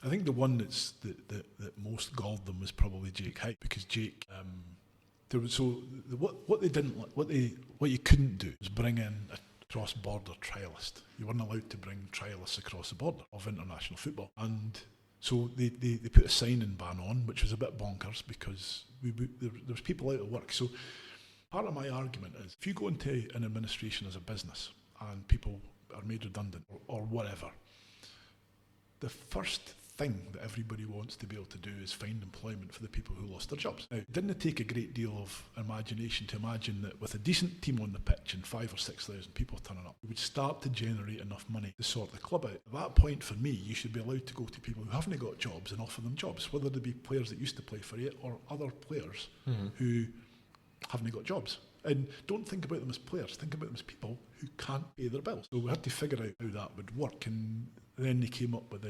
I think the one that most galled them was probably Jake Hyde, because Jake, what they didn't what you couldn't do was bring in a cross-border trialist. You weren't allowed to bring trialists across the border of international football, and so they put a signing ban on, which was a bit bonkers because there was people out of work. So part of my argument is, if you go into an administration as a business and people are made redundant or whatever, the first thing that everybody wants to be able to do is find employment for the people who lost their jobs. Now, it didn't take a great deal of imagination to imagine that with a decent team on the pitch and 5,000 or 6,000 people turning up, we would start to generate enough money to sort the club out. At that point, for me, you should be allowed to go to people who haven't got jobs and offer them jobs, whether they be players that used to play for you or other players who haven't got jobs. And don't think about them as players, think about them as people who can't pay their bills. So we had to figure out how that would work, and then they came up with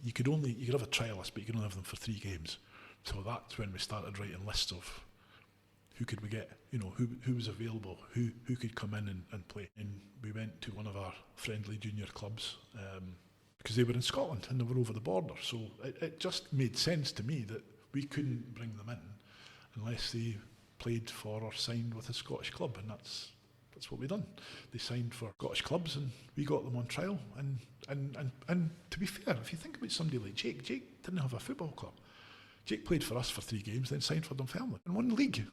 you could have a trialist, but you could only have them for 3 games. So that's when we started writing lists of who could we get, who was available, who could come in and play. And we went to one of our friendly junior clubs because they were in Scotland and they were over the border. So it just made sense to me that we couldn't bring them in unless they played for or signed with a Scottish club, and that's what we done. They signed for Scottish clubs and we got them on trial, and to be fair, if you think about somebody like Jake didn't have a football club. Jake played for us for 3 games, then signed for Dunfermline and won the league.